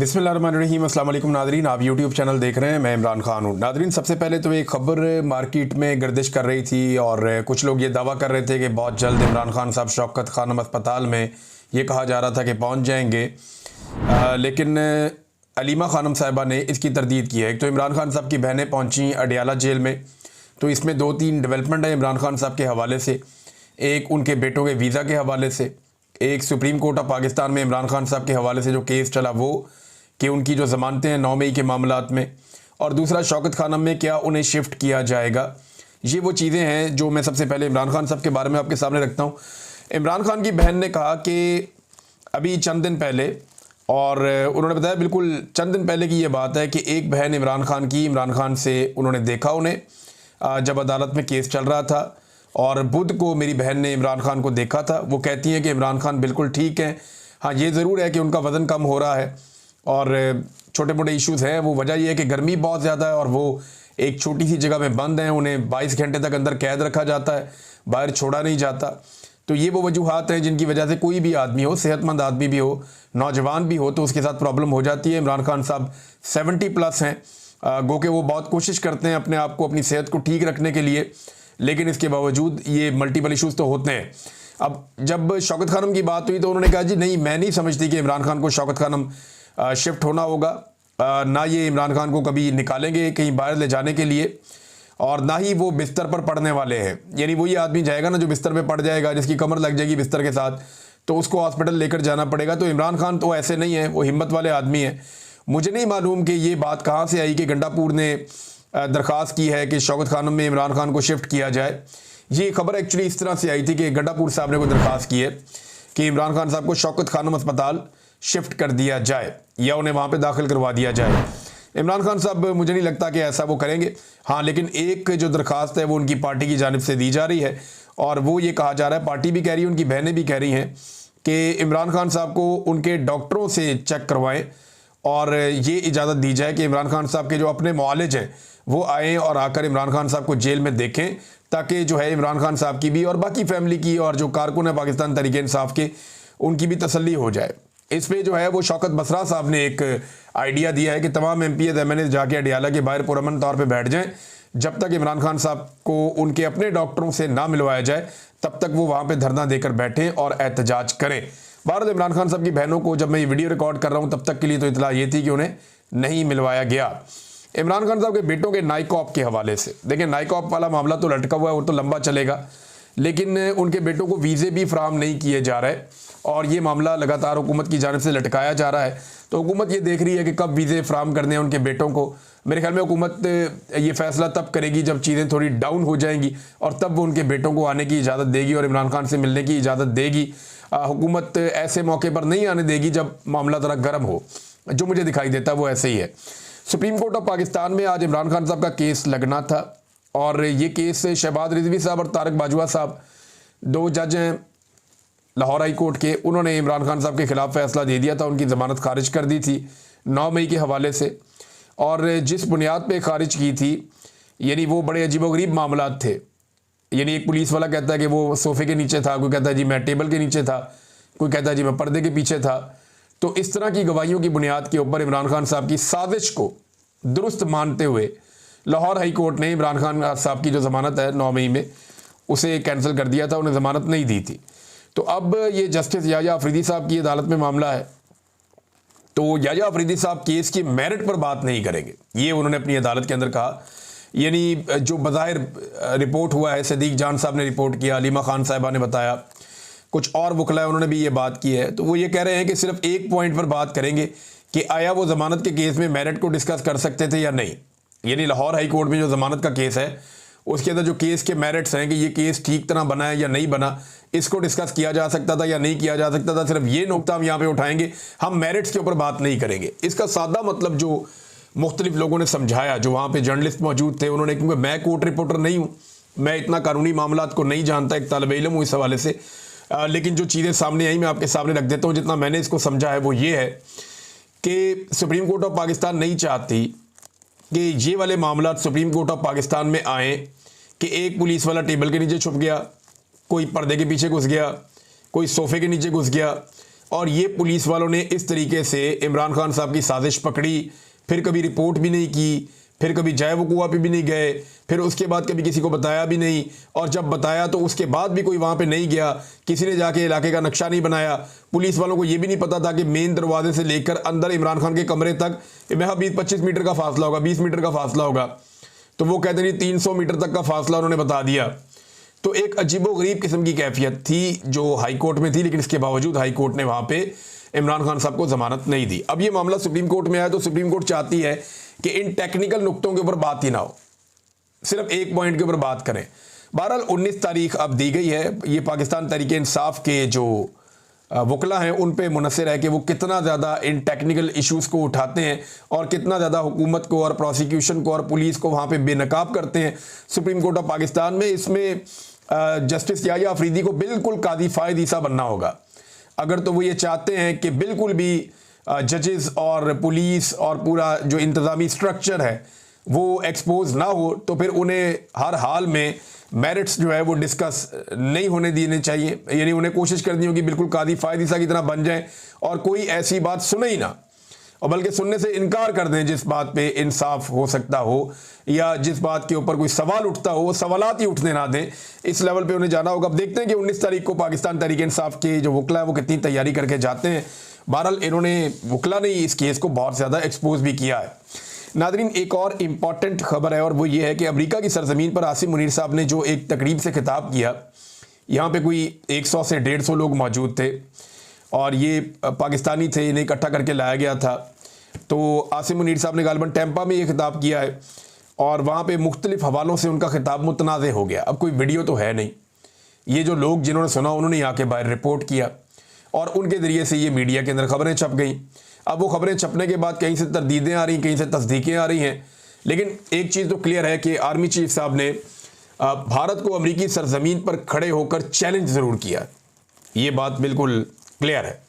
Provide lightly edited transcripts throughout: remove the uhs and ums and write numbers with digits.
बिस्मिल्लाहिर्रहमानिर्रहीम। अस्सलाम वालेकुम नादरीन, आप यूट्यूब चैनल देख रहे हैं। मैं इमरान खान हूँ। नादरीन, सबसे पहले तो एक ख़बर मार्केट में गर्दिश कर रही थी और कुछ लोग ये दावा कर रहे थे कि बहुत जल्द इमरान खान साहब शौकत खानम अस्पताल में, ये कहा जा रहा था कि पहुँच जाएंगे, लेकिन अलीमा खानम साहिबा ने इसकी तरदीद की है। एक तो इमरान खान साहब की बहनें पहुँची अडियाला जेल में, तो इसमें 2-3 डेवलपमेंट है इमरान खान साहब के हवाले से। एक उनके बेटों के वीज़ा के हवाले से, एक सुप्रीम कोर्ट ऑफ पाकिस्तान में इमरान खान साहब के हवाले से जो केस चला वो, कि उनकी जो ज़मानतें हैं 9 मई के मामलात में, और दूसरा शौकत खानम में क्या उन्हें शिफ्ट किया जाएगा। ये वो चीज़ें हैं जो मैं सबसे पहले इमरान खान साहब के बारे में आपके सामने रखता हूँ। इमरान खान की बहन ने कहा कि अभी चंद दिन पहले, और उन्होंने बताया बिल्कुल चंद दिन पहले की ये बात है कि एक बहन इमरान खान की, इमरान खान से उन्होंने देखा उन्हें जब अदालत में केस चल रहा था, और बुध को मेरी बहन ने इमरान खान को देखा था। वो कहती हैं कि इमरान खान बिल्कुल ठीक हैं। हाँ, ये ज़रूर है कि उनका वज़न कम हो रहा है और छोटे मोटे इश्यूज़ हैं। वो वजह यह है कि गर्मी बहुत ज़्यादा है और वो एक छोटी सी जगह में बंद हैं, उन्हें 22 घंटे तक अंदर कैद रखा जाता है, बाहर छोड़ा नहीं जाता। तो ये वो वजूहात हैं जिनकी वजह से कोई भी आदमी हो, सेहतमंद आदमी भी हो, नौजवान भी हो, तो उसके साथ प्रॉब्लम हो जाती है। इमरान खान साहब 70+ हैं, गो के वो बहुत कोशिश करते हैं अपने आप को, अपनी सेहत को ठीक रखने के लिए, लेकिन इसके बावजूद ये मल्टीपल इश्यूज़ तो होते हैं। अब जब शौकत खानम की बात हुई तो उन्होंने कहा जी नहीं, मैं नहीं समझती कि इमरान खान को शौकत खानम शिफ्ट होना होगा, ना ये इमरान खान को कभी निकालेंगे कहीं बाहर ले जाने के लिए, और ना ही वो बिस्तर पर पड़ने वाले हैं। यानी वो ये आदमी जाएगा ना जो बिस्तर पे पड़ जाएगा, जिसकी कमर लग जाएगी बिस्तर के साथ, तो उसको हॉस्पिटल लेकर जाना पड़ेगा। तो इमरान खान तो ऐसे नहीं है, वो हिम्मत वाले आदमी हैं। मुझे नहीं मालूम कि ये बात कहाँ से आई कि गंडापुर ने दरख्वास्त की है कि शौकत खानम में इमरान खान को शिफ्ट किया जाए। ये खबर एक्चुअली इस तरह से आई थी कि गंडापुर साहब ने कोई दरख्वास्त की है कि इमरान खान साहब को शौकत खानम अस्पताल शिफ्ट कर दिया जाए या उन्हें वहाँ पे दाखिल करवा दिया जाए। इमरान खान साहब, मुझे नहीं लगता कि ऐसा वो करेंगे। हाँ, लेकिन एक जो दरख्वास्त है वो उनकी पार्टी की जानिब से दी जा रही है, और वो ये कहा जा रहा है, पार्टी भी कह रही है, उनकी बहनें भी कह रही हैं कि इमरान खान साहब को उनके डॉक्टरों से चेक करवाएं और ये इजाज़त दी जाए कि इमरान खान साहब के जो अपने मुआलिज हैं वो आएँ और आकर इमरान खान साहब को जेल में देखें, ताकि जो है इमरान खान साहब की भी और बाकी फैमिली की और जो कारकुन है पाकिस्तान तहरीक इंसाफ के, उनकी भी तसल्ली हो जाए। इस पे जो है वो शौकत बसरा साहब ने एक आइडिया दिया है कि तमाम MPs MNAs जाके अडियाला के बाहर पुरअमन तौर पे बैठ जाएं, जब तक इमरान खान साहब को उनके अपने डॉक्टरों से ना मिलवाया जाए तब तक वो वहाँ पे धरना देकर बैठें और एहतजाज करें। भारत इमरान खान साहब की बहनों को जब मैं ये वीडियो रिकॉर्ड कर रहा हूँ तब तक के लिए तो इतला ये थी कि उन्हें नहीं मिलवाया गया। इमरान खान साहब के बेटों के नाइकॉप के हवाले से, देखिए नाइकॉप वाला मामला तो लटका हुआ है, वो तो लंबा चलेगा, लेकिन उनके बेटों को वीज़े भी फराहम नहीं किए जा रहे और ये मामला लगातार हुकूमत की जानिब से लटकाया जा रहा है। तो हुकूमत ये देख रही है कि कब वीज़े फराहम करने हैं उनके बेटों को। मेरे ख्याल में हुकूमत ये फैसला तब करेगी जब चीज़ें थोड़ी डाउन हो जाएंगी, और तब वो उनके बेटों को आने की इजाज़त देगी और इमरान खान से मिलने की इजाज़त देगी। हुकूमत ऐसे मौके पर नहीं आने देगी जब मामला ज़रा गर्म हो। जो मुझे दिखाई देता है वो ऐसे ही है। सुप्रीम कोर्ट ऑफ पाकिस्तान में आज इमरान खान साहब का केस लगना था, और ये केस शहबाज रिजवी साहब और तारक बाजवा साहब, 2 जज हैं लाहौर हाई कोर्ट के, उन्होंने इमरान खान साहब के खिलाफ फैसला दे दिया था, उनकी ज़मानत खारिज कर दी थी 9 मई के हवाले से। और जिस बुनियाद पे खारिज की थी, यानी वो बड़े अजीबोगरीब मामलात थे। यानी एक पुलिस वाला कहता है कि वो सोफ़े के नीचे था, कोई कहता है जी मैं टेबल के नीचे था, कोई कहता है जी मैं पर्दे के पीछे था। तो इस तरह की गवाहियों की बुनियाद के ऊपर इमरान खान साहब की साजिश को दुरुस्त मानते हुए लाहौर हाई कोर्ट ने इमरान खान साहब की जो ज़मानत है 9 मई में, उसे कैंसिल कर दिया था, उन्हें ज़मानत नहीं दी थी। तो अब ये जस्टिस याह्या अफरीदी साहब की अदालत में मामला है, तो याह्या अफरीदी साहब केस की मेरिट पर बात नहीं करेंगे, ये उन्होंने अपनी अदालत के अंदर कहा। यानी जो बज़ाहिर रिपोर्ट हुआ है, सदीक जान साहब ने रिपोर्ट किया, अलीमा खान साहिबा ने बताया, कुछ और वकला उन्होंने भी ये बात की है, तो वो ये कह रहे हैं कि सिर्फ एक पॉइंट पर बात करेंगे कि आया वो ज़मानत के केस में मेरिट को डिस्कस कर सकते थे या नहीं। यानी लाहौर हाई कोर्ट में जो ज़मानत का केस है उसके अंदर जो केस के मेरिट्स हैं कि ये केस ठीक तरह बना है या नहीं बना, इसको डिस्कस किया जा सकता था या नहीं किया जा सकता था, सिर्फ ये नुकता हम यहाँ पे उठाएंगे, हम मेरिट्स के ऊपर बात नहीं करेंगे। इसका सादा मतलब जो मुख्तलिफ लोगों ने समझाया, जो वहाँ पे जर्नलिस्ट मौजूद थे, उन्होंने, क्योंकि मैं कोर्ट रिपोर्टर नहीं हूँ, मैं इतना कानूनी मामलात को नहीं जानता, एक तालिब इल्म हूँ इस हवाले से, लेकिन जो चीज़ें सामने आई मैं आपके सामने रख देता हूँ। जितना मैंने इसको समझा है वो ये है कि सुप्रीम कोर्ट ऑफ पाकिस्तान नहीं चाहती कि ये वाले मामला सुप्रीम कोर्ट ऑफ पाकिस्तान में आए कि एक पुलिस वाला टेबल के नीचे छुप गया, कोई पर्दे के पीछे घुस गया, कोई सोफ़े के नीचे घुस गया, और ये पुलिस वालों ने इस तरीके से इमरान खान साहब की साजिश पकड़ी, फिर कभी रिपोर्ट भी नहीं की, फिर कभी जय वकुआ पे भी नहीं गए, फिर उसके बाद कभी किसी को बताया भी नहीं, और जब बताया तो उसके बाद भी कोई वहाँ पे नहीं गया, किसी ने जाके इलाके का नक्शा नहीं बनाया। पुलिस वालों को ये भी नहीं पता था कि मेन दरवाजे से लेकर अंदर इमरान खान के कमरे तक महज 20-25 मीटर का फासला होगा, 20 मीटर का फासला होगा, तो वो कहते नहीं 300 मीटर तक का फासला उन्होंने बता दिया। तो एक अजीबोगरीब किस्म की कैफियत थी जो हाई कोर्ट में थी, लेकिन इसके बावजूद हाई कोर्ट ने वहाँ पे इमरान खान साहब को जमानत नहीं दी। अब ये मामला सुप्रीम कोर्ट में आया तो सुप्रीम कोर्ट चाहती है कि इन टेक्निकल नुक्तों के ऊपर बात ही ना हो, सिर्फ एक पॉइंट के ऊपर बात करें। बहरहाल 19 तारीख अब दी गई है, ये पाकिस्तान तहरीक इंसाफ के जो वकला हैं उन पे मुनसर है कि वो कितना ज़्यादा इन टेक्निकल इश्यूज़ को उठाते हैं और कितना ज़्यादा हुकूमत को और प्रोसिक्यूशन को और पुलिस को वहाँ पे बेनकाब करते हैं। सुप्रीम कोर्ट ऑफ पाकिस्तान में इसमें जस्टिस याहिया अफरीदी को बिल्कुल कादी फायद ईसा बनना होगा। अगर तो वो ये चाहते हैं कि बिल्कुल भी जजेस और पुलिस और पूरा जो इंतज़ामी स्ट्रक्चर है वो एक्सपोज ना हो, तो फिर उन्हें हर हाल में मेरिट्स जो है वो डिस्कस नहीं होने देने चाहिए, यानी उन्हें कोशिश करनी होगी बिल्कुल कादी फायद ईसा की तरह बन जाए और कोई ऐसी बात सुने ही ना, और बल्कि सुनने से इनकार कर दें जिस बात पे इंसाफ हो सकता हो या जिस बात के ऊपर कोई सवाल उठता हो, वो सवालात ही उठने ना दें। इस लेवल पे उन्हें जाना होगा। अब देखते हैं कि 19 तारीख को पाकिस्तान तहरीक इंसाफ के जो वकला है वो कितनी तैयारी करके जाते हैं। बहरहाल इन्होंने वकला ने इस केस को बहुत ज़्यादा एक्सपोज भी किया है। नादरीन, एक और इम्पॉर्टेंट खबर है और वो ये है कि अमेरिका की सरजमीन पर आसिम मुनीर साहब ने जो एक तकरीब से खिताब किया, यहाँ पे कोई 100 से 150 लोग मौजूद थे और ये पाकिस्तानी थे, इन्हें इकट्ठा करके लाया गया था। तो आसिम मुनीर साहब ने गालिबन टैंपा में ये खिताब किया है और वहाँ पे मुख्तलिफ हवालों से उनका खिताब मुतनाज़ हो गया। अब कोई वीडियो तो है नहीं, ये जो लोग जिन्होंने सुना उन्होंने यहाँ के बाहर रिपोर्ट किया और उनके ज़रिए से ये मीडिया के अंदर खबरें छप गई। अब वो खबरें छपने के बाद कहीं से तरदीदें आ रही, कहीं से तस्दीकें आ रही हैं, लेकिन एक चीज़ तो क्लियर है कि आर्मी चीफ साहब ने भारत को अमरीकी सरजमीन पर खड़े होकर चैलेंज ज़रूर किया। ये बात बिल्कुल क्लियर है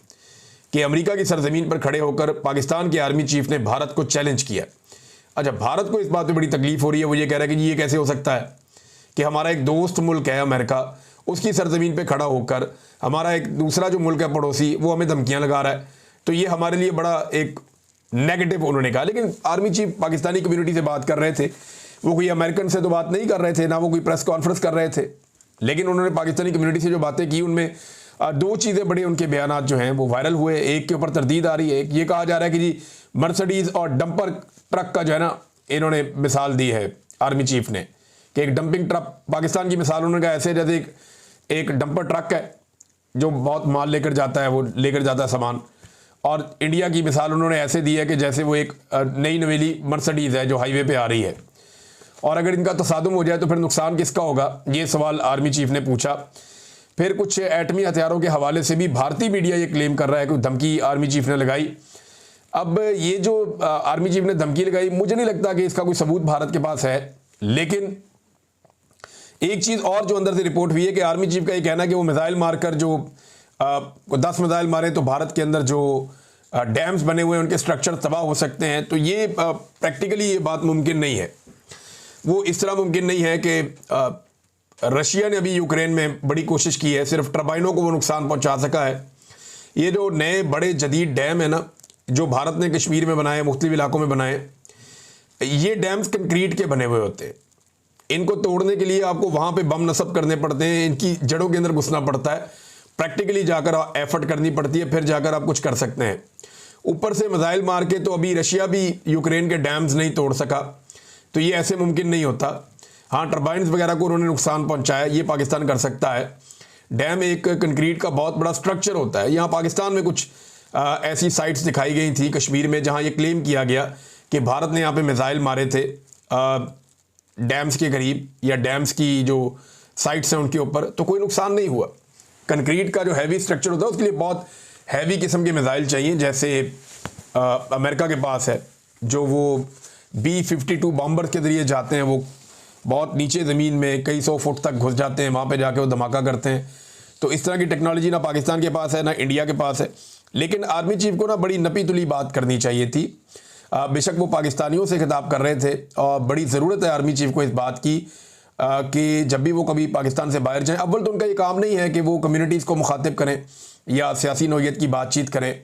कि अमेरिका की सरजमीन पर खड़े होकर पाकिस्तान के आर्मी चीफ ने भारत को चैलेंज किया। अच्छा, भारत को इस बात पे बड़ी तकलीफ हो रही है, वो ये कह रहा है कि ये कैसे हो सकता है कि हमारा एक दोस्त मुल्क है अमेरिका, उसकी सरजमीन पे खड़ा होकर हमारा एक दूसरा जो मुल्क है पड़ोसी, वो हमें धमकियां लगा रहा है, तो ये हमारे लिए बड़ा एक नेगेटिव उन्होंने कहा। लेकिन आर्मी चीफ पाकिस्तानी कम्युनिटी से बात कर रहे थे, वो कोई अमेरिकन से तो बात नहीं कर रहे थे, ना वो कोई प्रेस कॉन्फ्रेंस कर रहे थे, लेकिन उन्होंने पाकिस्तानी कम्युनिटी से जो बातें की उनमें दो चीज़ें बड़े उनके बयानात जो हैं वो वायरल हुए। एक के ऊपर तरदीद आ रही है, एक ये कहा जा रहा है कि जी मर्सिडीज़ और डंपर ट्रक का जो है ना, इन्होंने मिसाल दी है आर्मी चीफ ने कि एक डंपिंग ट्रक, पाकिस्तान की मिसाल उन्होंने कहा ऐसे जैसे एक डंपर ट्रक है जो बहुत माल लेकर जाता है, वो लेकर जाता है सामान, और इंडिया की मिसाल उन्होंने ऐसे दी है कि जैसे वो एक नई नवेली मर्सिडीज़ है जो हाईवे पे आ रही है, और अगर इनका तसादुम हो जाए तो फिर नुकसान किसका होगा, ये सवाल आर्मी चीफ ने पूछा। फिर कुछ एटमी हथियारों के हवाले से भी भारतीय मीडिया ये क्लेम कर रहा है कि धमकी आर्मी चीफ ने लगाई। अब ये जो आर्मी चीफ ने धमकी लगाई, मुझे नहीं लगता कि इसका कोई सबूत भारत के पास है, लेकिन एक चीज़ और जो अंदर से रिपोर्ट हुई है कि आर्मी चीफ का ये कहना है कि वो मिसाइल मारकर जो 10 मिसाइल मारे तो भारत के अंदर जो डैम्स बने हुए हैं उनके स्ट्रक्चर तबाह हो सकते हैं। तो ये प्रैक्टिकली ये बात मुमकिन नहीं है। वो इस तरह मुमकिन नहीं है कि रशिया ने अभी यूक्रेन में बड़ी कोशिश की है, सिर्फ टर्बाइनों को वो नुकसान पहुंचा सका है। ये जो नए बड़े जदीद डैम है ना, जो भारत ने कश्मीर में बनाए, मुख्तलिफ इलाकों में बनाए, ये डैम्स कंक्रीट के बने हुए होते हैं। इनको तोड़ने के लिए आपको वहाँ पे बम नस्ब करने पड़ते हैं, इनकी जड़ों के अंदर घुसना पड़ता है, प्रैक्टिकली जाकर एफर्ट करनी पड़ती है, फिर जाकर आप कुछ कर सकते हैं। ऊपर से मिसाइल मार के तो अभी रशिया भी यूक्रेन के डैम्स नहीं तोड़ सका, तो ये ऐसे मुमकिन नहीं होता। हाँ, टर्बाइन्स वगैरह को उन्होंने नुकसान पहुंचाया, ये पाकिस्तान कर सकता है। डैम एक कंक्रीट का बहुत बड़ा स्ट्रक्चर होता है। यहाँ पाकिस्तान में कुछ ऐसी साइट्स दिखाई गई थी कश्मीर में जहाँ ये क्लेम किया गया कि भारत ने यहाँ पे मिसाइल मारे थे डैम्स के करीब या डैम्स की जो साइट्स हैं उनके ऊपर, तो कोई नुकसान नहीं हुआ। कंक्रीट का जो हैवी स्ट्रक्चर होता है उसके लिए बहुत हैवी किस्म के मिसाइल चाहिए, जैसे अमेरिका के पास है जो वो B-52 बॉम्बर के ज़रिए जाते हैं, वो बहुत नीचे ज़मीन में कई 100 फुट तक घुस जाते हैं, वहाँ पे जाके वो धमाका करते हैं। तो इस तरह की टेक्नोलॉजी ना पाकिस्तान के पास है ना इंडिया के पास है। लेकिन आर्मी चीफ को ना बड़ी नपी तुली बात करनी चाहिए थी। बेशक वो पाकिस्तानियों से खिताब कर रहे थे और बड़ी ज़रूरत है आर्मी चीफ को इस बात की कि जब भी वो कभी पाकिस्तान से बाहर जाएं, अव्वल तो उनका ये काम नहीं है कि वो कम्युनिटीज़ को मुखातिब करें या सियासी नौयत की बातचीत करें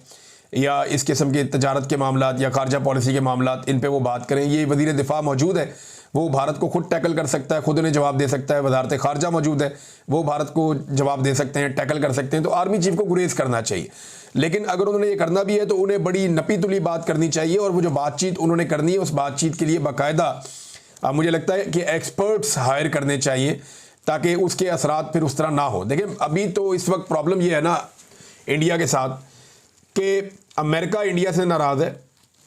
या इस किस्म के तजारत के मामलात या खारजा पॉलिसी के मामलात, इन पे वो बात करें। ये वज़ीर दिफा मौजूद है, वो भारत को खुद टैकल कर सकता है, खुद उन्हें जवाब दे सकता है। वजारत खारजा मौजूद है, वो भारत को जवाब दे सकते हैं, टैकल कर सकते हैं। तो आर्मी चीफ को गुरेज करना चाहिए। लेकिन अगर उन्होंने ये करना भी है तो उन्हें बड़ी नपी तुली बात करनी चाहिए, और वो जो बातचीत उन्होंने करनी है उस बातचीत के लिए बाकायदा मुझे लगता है कि एक्सपर्ट्स हायर करने चाहिए, ताकि उसके असरात फिर उस तरह ना हो। देखिए, अभी तो इस वक्त प्रॉब्लम ये है ना इंडिया के साथ कि अमेरिका इंडिया से नाराज़ है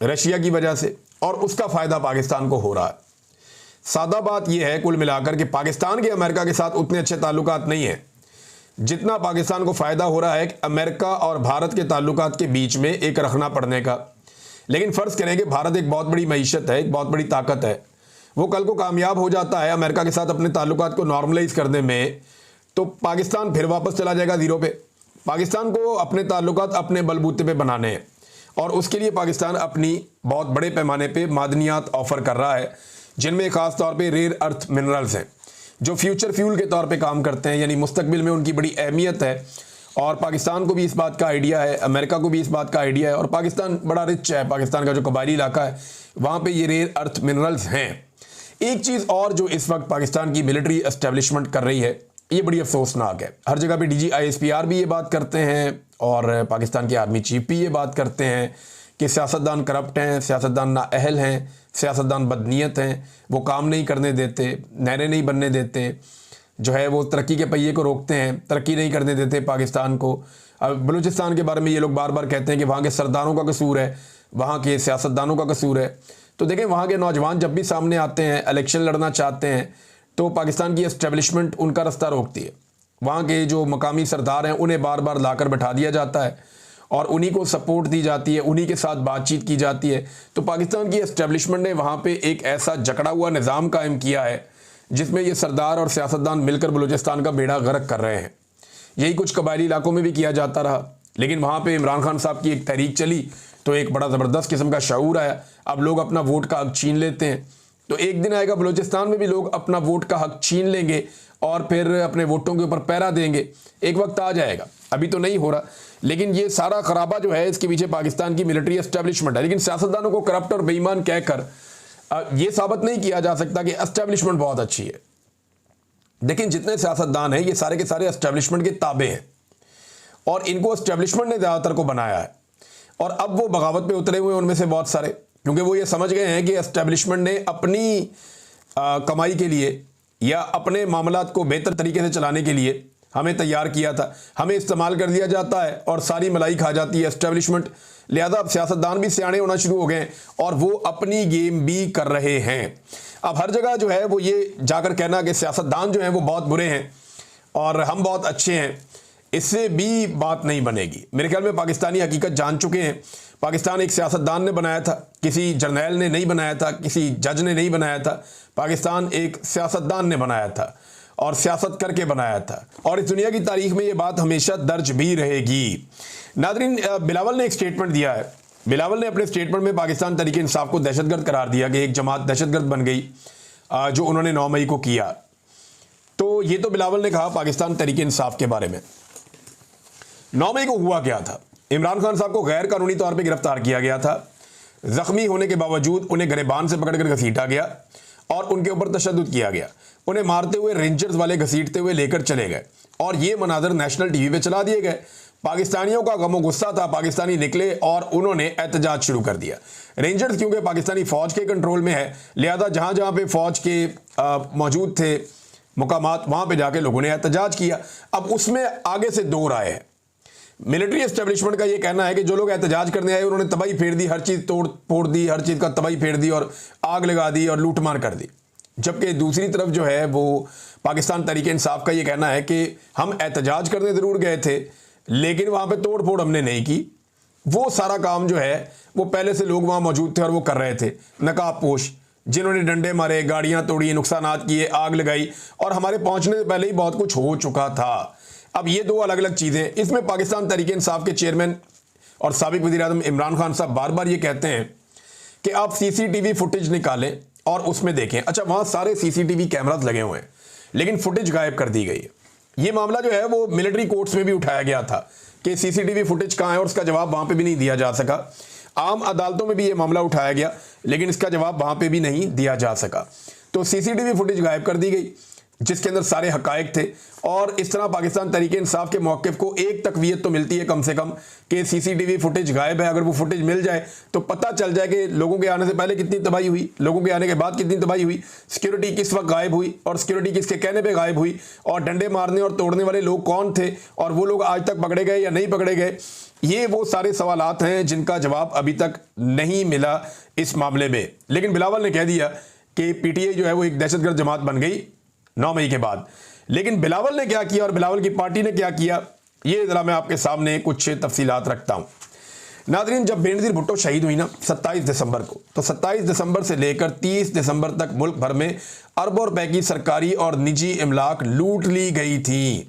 रशिया की वजह से, और उसका फ़ायदा पाकिस्तान को हो रहा है। सादा बात यह है कुल मिलाकर कि पाकिस्तान के अमेरिका के साथ उतने अच्छे ताल्लुकात नहीं हैं जितना पाकिस्तान को फ़ायदा हो रहा है कि अमेरिका और भारत के ताल्लुकात के बीच में एक रखना पड़ने का। लेकिन फ़र्ज़ करें कि भारत एक बहुत बड़ी मईशत है, एक बहुत बड़ी ताकत है, वो कल को कामयाब हो जाता है अमेरिका के साथ अपने ताल्लुकात को नॉर्मलाइज करने में, तो पाकिस्तान फिर वापस चला जाएगा ज़ीरो पे। पाकिस्तान को अपने ताल्लुकात अपने बलबूते पे बनाने हैं, और उसके लिए पाकिस्तान अपनी बहुत बड़े पैमाने पे मादनियात ऑफ़र कर रहा है, जिनमें ख़ास तौर पे रेयर अर्थ मिनरल्स हैं जो फ्यूचर फ्यूल के तौर पे काम करते हैं, यानी मुस्तकबिल में उनकी बड़ी अहमियत है। और पाकिस्तान को भी इस बात का आइडिया है, अमेरिका को भी इस बात का आइडिया है, और पाकिस्तान बड़ा रिच है। पाकिस्तान का जो कबायली इलाका है वहाँ पे ये रेयर अर्थ मिनरल्स हैं। एक चीज़ और जो इस वक्त पाकिस्तान की मिलिट्री एस्टेब्लिशमेंट कर रही है, ये बड़ी अफसोसनाक है। हर जगह पे DGISPR भी ये बात करते हैं, और पाकिस्तान के आर्मी चीफ भी ये बात करते हैं कि सियासतदान करप्ट हैं, सियासतदान नाअहल हैं, सियासतदान बदनीयत हैं, वो काम नहीं करने देते, नहरें नहीं बनने देते, जो है वो तरक्की के पहिए को रोकते हैं, तरक्की नहीं करने देते पाकिस्तान को। अब बलूचिस्तान के बारे में ये लोग बार बार कहते हैं कि वहाँ के सरदारों का कसूर है, वहाँ के सियासतदानों का कसूर है। तो देखें, वहाँ के नौजवान जब भी सामने आते हैं, इलेक्शन लड़ना चाहते हैं, तो पाकिस्तान की एस्टेब्लिशमेंट उनका रास्ता रोकती है। वहाँ के जो मकामी सरदार हैं उन्हें बार बार लाकर बैठा दिया जाता है, और उन्हीं को सपोर्ट दी जाती है, उन्हीं के साथ बातचीत की जाती है। तो पाकिस्तान की एस्टेब्लिशमेंट ने वहाँ पे एक ऐसा जकड़ा हुआ निज़ाम कायम किया है जिसमें ये सरदार और सियासतदान मिलकर बलूचिस्तान का बेड़ा गर्क कर रहे हैं। यही कुछ कबायली इलाकों में भी किया जाता रहा, लेकिन वहाँ पे इमरान खान साहब की एक तहरीक चली तो एक बड़ा ज़बरदस्त किस्म का शऊर आया। अब लोग अपना वोट का हक छीन लेते हैं, तो एक दिन आएगा बलूचिस्तान में भी लोग अपना वोट का हक छीन लेंगे और फिर अपने वोटों के ऊपर पहरा देंगे। एक वक्त आ जाएगा, अभी तो नहीं हो रहा, लेकिन ये सारा खराबा जो है इसके पीछे पाकिस्तान की मिलिट्री एस्टेब्लिशमेंट है। लेकिन सियासतदानों को करप्ट और बेईमान कहकर ये साबित नहीं किया जा सकता कि एस्टेब्लिशमेंट बहुत अच्छी है। लेकिन जितने सियासतदान हैं ये सारे के सारे एस्टेब्लिशमेंट के ताबे हैं, और इनको एस्टेब्लिशमेंट ने ज़्यादातर को बनाया है। और अब वो बगावत पे उतरे हुए उनमें से बहुत सारे, क्योंकि वो ये समझ गए हैं कि एस्टेब्लिशमेंट ने अपनी कमाई के लिए या अपने मामलात को बेहतर तरीके से चलाने के लिए हमें तैयार किया था, हमें इस्तेमाल कर दिया जाता है और सारी मलाई खा जाती है एस्टेब्लिशमेंट। लिहाजा अब सियासतदान भी सियाने होना शुरू हो गए हैं और वो अपनी गेम भी कर रहे हैं। अब हर जगह जो है वो ये जाकर कहना कि सियासतदान जो हैं वो बहुत बुरे हैं और हम बहुत अच्छे हैं, इससे भी बात नहीं बनेगी। मेरे ख्याल में पाकिस्तानी हकीकत जान चुके हैं। पाकिस्तान एक सियासतदान ने बनाया था, किसी जर्नैल ने नहीं बनाया था, किसी जज ने नहीं बनाया था। पाकिस्तान एक सियासतदान ने बनाया था और सियासत करके बनाया था, और इस दुनिया की तारीख में ये बात हमेशा दर्ज भी रहेगी। नादरीन, बिलावल ने एक स्टेटमेंट दिया है। बिलावल ने अपने स्टेटमेंट में पाकिस्तान तहरीक इंसाफ को दहशतगर्द करार दिया कि एक जमात दहशतगर्द बन गई जो उन्होंने 9 मई को किया। तो ये तो बिलावल ने कहा पाकिस्तान तहरीक इंसाफ के बारे में। 9 मई को हुआ क्या था? इमरान खान साहब को गैर कानूनी तौर पर गिरफ्तार किया गया था। जख्मी होने के बावजूद उन्हें गिरबान से पकड़कर घसीटा गया और उनके ऊपर तशद्दुद किया गया। उन्हें मारते हुए रेंजर्स वाले घसीटते हुए लेकर चले गए और ये मनाजर नेशनल टीवी पे चला दिए गए। पाकिस्तानियों का गमो गुस्सा था, पाकिस्तानी निकले और उन्होंने एहतजाज शुरू कर दिया। रेंजर्स क्योंकि पाकिस्तानी फ़ौज के कंट्रोल में है, लिहाजा जहाँ जहाँ पे फ़ौज के मौजूद थे मुकामात, वहाँ पे जाके लोगों ने एहतजाज किया। अब उसमें आगे से 2 राय है। मिलिट्री एस्टेब्लिशमेंट का ये कहना है कि जो लोग एहतजाज करने आए उन्होंने तबाही फेर दी, हर चीज़ तोड़ फोड़ दी, हर चीज़ का तबाही फेर दी और आग लगा दी और लूटमार कर दी। जबकि दूसरी तरफ जो है वो पाकिस्तान तहरीक इंसाफ का ये कहना है कि हम एहतजाज करने ज़रूर गए थे लेकिन वहाँ पे तोड़ फोड़ हमने नहीं की। वो सारा काम जो है वो पहले से लोग वहाँ मौजूद थे और वो कर रहे थे, नकाबपोश, जिन्होंने डंडे मारे, गाड़ियाँ तोड़ी, नुकसानात किए, आग लगाई, और हमारे पहुँचने से पहले ही बहुत कुछ हो चुका था। अब ये 2 अलग अलग चीज़ें। इसमें पाकिस्तान तहरीक इंसाफ के चेयरमैन और साबिक वज़ीर आज़म इमरान खान साहब बार बार ये कहते हैं कि आप CCTV फुटेज निकालें, और उसमें देखें, अच्छा वहां सारे सीसीटीवी कैमरास लगे हुए हैं लेकिन फुटेज गायब कर दी गई है। ये मामला जो है वो मिलिट्री कोर्ट्स में भी उठाया गया था कि सीसीटीवी फुटेज कहाँ है, और उसका जवाब वहां पे भी नहीं दिया जा सका। आम अदालतों में भी ये मामला उठाया गया लेकिन इसका जवाब वहां पे भी नहीं दिया जा सका। तो सीसीटीवी फुटेज गायब कर दी गई जिसके अंदर सारे हकायक थे, और इस तरह पाकिस्तान तहरीक इंसाफ के मौक़िफ़ को एक तक़वियत तो मिलती है कम से कम कि सीसीटीवी फुटेज गायब है। अगर वो फुटेज मिल जाए तो पता चल जाए कि लोगों के आने से पहले कितनी तबाही हुई, लोगों के आने के बाद कितनी तबाही हुई, सिक्योरिटी किस वक्त गायब हुई और सिक्योरिटी किसके कहने पर गायब हुई, और डंडे मारने और तोड़ने वाले लोग कौन थे और वो लोग आज तक पकड़े गए या नहीं पकड़े गए। ये वो सारे सवालात हैं जिनका जवाब अभी तक नहीं मिला इस मामले में। लेकिन बिलावल ने कह दिया कि पीटीआई जो है वो एक दहशतगर्द जमात बन गई 9 मई के बाद। लेकिन बिलावल ने क्या किया और बिलावल की पार्टी ने क्या किया, ये जरा मैं आपके सामने कुछ तफसीलात रखता हूं। नाज़रीन, जब बेनज़ीर भुट्टो शहीद हुई ना 27 दिसंबर को, तो 27 दिसंबर से लेकर 30 दिसंबर तक मुल्क भर में अरबों रुपए की सरकारी और निजी इमलाक लूट ली गई थी।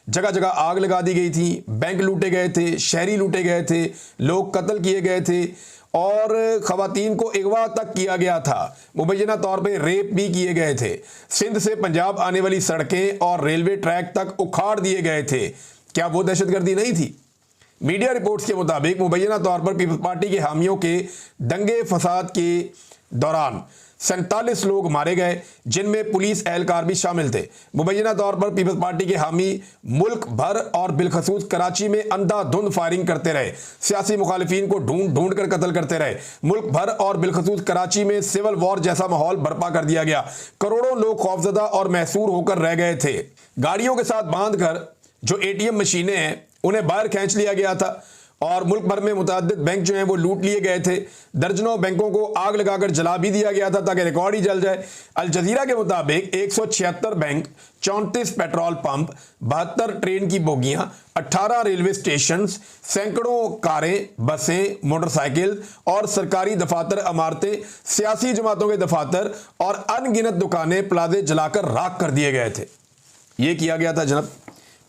जगह जगह आग लगा दी गई थी, बैंक लूटे गए थे, शहरी लूटे गए थे, लोग कत्ल किए गए थे और ख़वातीन को अगवा तक किया गया था। मुबैना तौर पे रेप भी किए गए थे। सिंध से पंजाब आने वाली सड़कें और रेलवे ट्रैक तक उखाड़ दिए गए थे। क्या वो दहशतगर्दी नहीं थी? मीडिया रिपोर्ट्स के मुताबिक मुबैना तौर पर पीपल्स पार्टी के हामियों के दंगे फसाद के दौरान 47 लोग मारे गए जिनमें पुलिस एहलकार भी शामिल थे। मुबैना तौर पर पीपल्स पार्टी के हामी मुल्क भर और बिलखसूस कराची में अंधाधुंध फायरिंग करते रहे, सियासी मुखालिफिन को ढूंढ ढूंढ कर कत्ल करते रहे। मुल्क भर और बिलखसूस कराची में सिविल वॉर जैसा माहौल बर्पा कर दिया गया। करोड़ों लोग खौफजदा और महसूर होकर रह गए थे। गाड़ियों के साथ बांधकर जो एटीएम मशीनें हैं उन्हें बाहर खींच लिया गया था और मुल्क भर में मुतअद्दिद बैंक जो हैं वो लूट लिए गए थे। दर्जनों बैंकों को आग लगाकर जला भी दिया गया था ताकि रिकॉर्ड ही जल जाए। अल जजीरा के मुताबिक 176 बैंक, 34 पेट्रोल पंप, 72 ट्रेन की बोगियां, 18 रेलवे स्टेशन, सैकड़ों कारें, बसें, मोटरसाइकिल और सरकारी दफातर, इमारतें, सियासी जमातों के दफातर और अनगिनत दुकानें, प्लाजे जलाकर राख कर दिए गए थे। ये किया गया था जनाब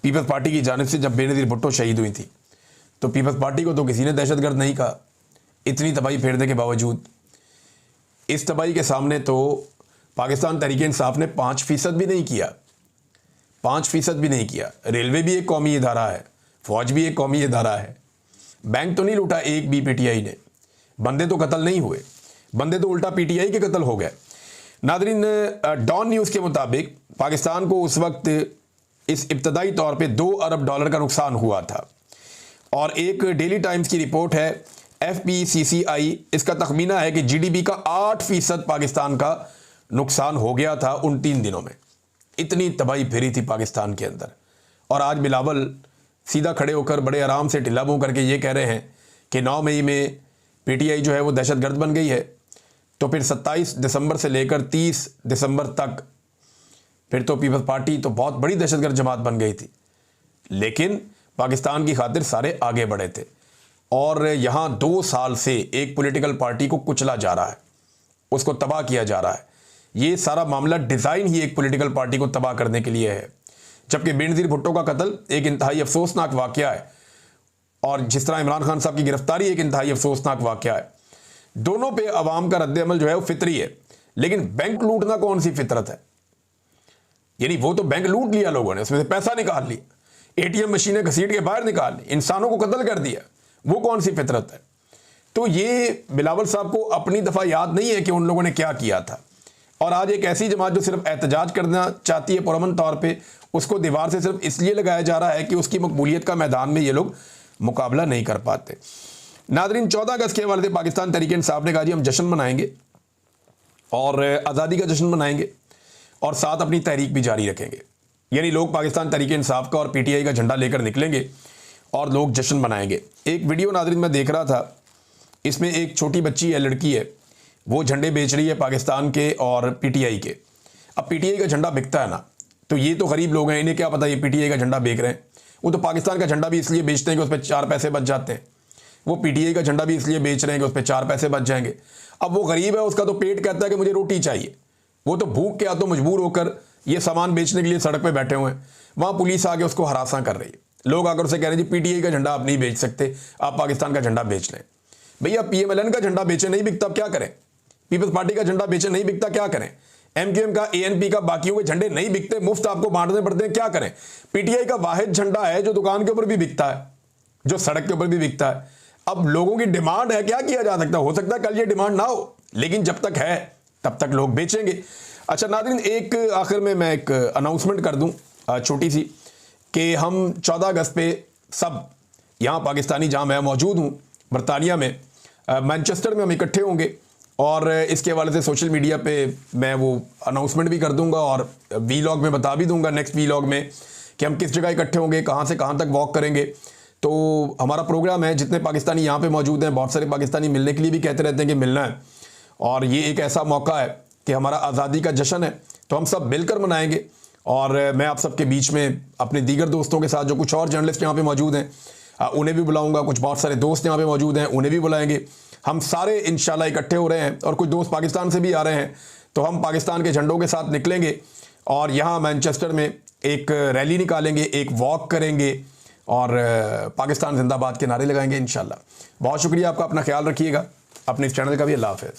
पीपल्स पार्टी की जानिब से जब बेनज़ीर भुट्टो शहीद हुई थी। तो पीपल्स पार्टी को तो किसी ने दहशतगर्द नहीं कहा। इतनी तबाही फेरने के बावजूद इस तबाही के सामने तो पाकिस्तान तहरीक इंसाफ ने 5% भी नहीं किया। 5% भी नहीं किया। रेलवे भी एक कौमी इदारा है, फौज भी एक कौमी इदारा है। बैंक तो नहीं लूटा एक भी पीटीआई ने। बंदे तो कत्ल नहीं हुए, बंदे तो उल्टा पीटीआई के कत्ल हो गए। नादरीन, डॉन न्यूज़ के मुताबिक पाकिस्तान को उस वक्त इस इब्तदाई तौर पे $2 अरब का नुकसान हुआ था और एक डेली टाइम्स की रिपोर्ट है FPCCI, इसका तखमीना है कि जीडीपी का 8% पाकिस्तान का नुकसान हो गया था उन 3 दिनों में। इतनी तबाही फेरी थी पाकिस्तान के अंदर। और आज बिलावल सीधा खड़े होकर बड़े आराम से ढिला मुंह करके ये कह रहे हैं कि 9 मई में पीटीआई जो है वो दहशतगर्द बन गई है। तो फिर 27 दिसंबर से लेकर 30 दिसंबर तक फिर तो पीपल्स पार्टी तो बहुत बड़ी दहशतगर्द जमात बन गई थी। लेकिन पाकिस्तान की खातिर सारे आगे बढ़े थे और यहाँ 2 साल से एक पॉलिटिकल पार्टी को कुचला जा रहा है, उसको तबाह किया जा रहा है। ये सारा मामला डिज़ाइन ही एक पॉलिटिकल पार्टी को तबाह करने के लिए है। जबकि बेनज़ीर भुट्टो का कत्ल एक इंतहाई अफसोसनाक वाक़या है और जिस तरह इमरान खान साहब की गिरफ्तारी एक इंतहाई अफसोसनाक वाक़या है। दोनों पे अवाम का रद्द-ए-अमल जो है वो फितरी है। लेकिन बैंक लूटना कौन सी फितरत है? यानी वो तो बैंक लूट लिया लोगों ने, उसमें से पैसा निकाल लिया, एटीएम मशीनें घसीट के बाहर निकाल ली, इंसानों को कत्ल कर दिया, वो कौन सी फितरत है? तो ये बिलावल साहब को अपनी दफ़ा याद नहीं है कि उन लोगों ने क्या किया था। और आज एक ऐसी जमात जो सिर्फ एहतजाज करना चाहती है पुरअमन तौर पे, उसको दीवार से सिर्फ इसलिए लगाया जा रहा है कि उसकी मकबूलियत का मैदान में ये लोग मुकाबला नहीं कर पाते। नादरीन, 14 अगस्त के हवाले से पाकिस्तान तहरीक इंसाफ ने कहा जी हम जश्न मनाएंगे और आज़ादी का जश्न मनाएंगे और साथ अपनी तहरीक भी जारी रखेंगे। यानी लोग पाकिस्तान तहरीक इंसाफ का और पीटीआई का झंडा लेकर निकलेंगे और लोग जश्न मनाएंगे। एक वीडियो नादरीन मैं देख रहा था, इसमें एक छोटी बच्ची है, लड़की है, वो झंडे बेच रही है पाकिस्तान के और पीटीआई के। अब पीटीआई का झंडा बिकता है ना, तो ये तो गरीब लोग हैं, इन्हें क्या पता ये पीटीआई का झंडा बेच रहे हैं। वो तो पाकिस्तान का झंडा भी इसलिए बेचते हैं कि उस पर 4 पैसे बच जाते हैं। वो पीटीआई का झंडा भी इसलिए बेच रहे हैं कि उस पर 4 पैसे बच जाएंगे। अब वो गरीब है, उसका तो पेट कहता है कि मुझे रोटी चाहिए। वो तो भूख के तो मजबूर होकर ये सामान बेचने के लिए सड़क पे बैठे हुए हैं। वहाँ पुलिस आके उसको हरासा कर रही है। लोग आकर उसे कह रहे हैं जी पीटीआई का झंडा आप नहीं बेच सकते, आप पाकिस्तान का झंडा बेच लें। भैया पीएमएलएन का झंडा बेचे, नहीं बिकता, अब क्या करें? पीपल्स पार्टी का झंडा बेचे, नहीं बिकता, क्या करें? एमक्यूएम का, एएनपी का, बाकियों के झंडे नहीं बिकते, मुफ्त आपको बांटने पड़ते हैं, क्या करें? पीटीआई का वाहिद झंडा है जो दुकान के ऊपर भी बिकता है, जो सड़क के ऊपर भी बिकता है। अब लोगों की डिमांड है, क्या किया जा सकता है? हो सकता है कल ये डिमांड ना हो, लेकिन जब तक है तब तक लोग बेचेंगे। अच्छा नाज़रीन, एक आखिर में मैं एक अनाउंसमेंट कर दूं छोटी सी, कि हम 14 अगस्त पे सब यहाँ पाकिस्तानी, जहाँ मैं मौजूद हूँ बरतानिया में, मैनचेस्टर में हम इकट्ठे होंगे, और इसके हवाले से सोशल मीडिया पे मैं वो अनाउंसमेंट भी कर दूंगा और वीलॉग में बता भी दूंगा, नेक्स्ट वीलॉग में, कि हम किस जगह इकट्ठे होंगे, कहाँ से कहाँ तक वॉक करेंगे। तो हमारा प्रोग्राम है, जितने पाकिस्तानी यहाँ पे मौजूद हैं, बहुत सारे पाकिस्तानी मिलने के लिए भी कहते रहते हैं कि मिलना है, और ये एक ऐसा मौका है कि हमारा आज़ादी का जश्न है, तो हम सब मिलकर मनाएंगे। और मैं आप सबके बीच में अपने दीगर दोस्तों के साथ, जो कुछ और जर्नलिस्ट यहाँ पे मौजूद हैं, उन्हें भी बुलाऊंगा, कुछ बहुत सारे दोस्त यहाँ पे मौजूद हैं, उन्हें भी बुलाएंगे। हम सारे इंशाल्लाह इकट्ठे हो रहे हैं, और कुछ दोस्त पाकिस्तान से भी आ रहे हैं, तो हम पाकिस्तान के झंडों के साथ निकलेंगे और यहाँ मैनचेस्टर में एक रैली निकालेंगे, एक वॉक करेंगे, और पाकिस्तान जिंदाबाद के नारे लगाएंगे इंशाल्लाह। बहुत शुक्रिया आपका, अपना ख्याल रखिएगा, अपने इस चैनल का भी। अल्लाह हाफ़िज़।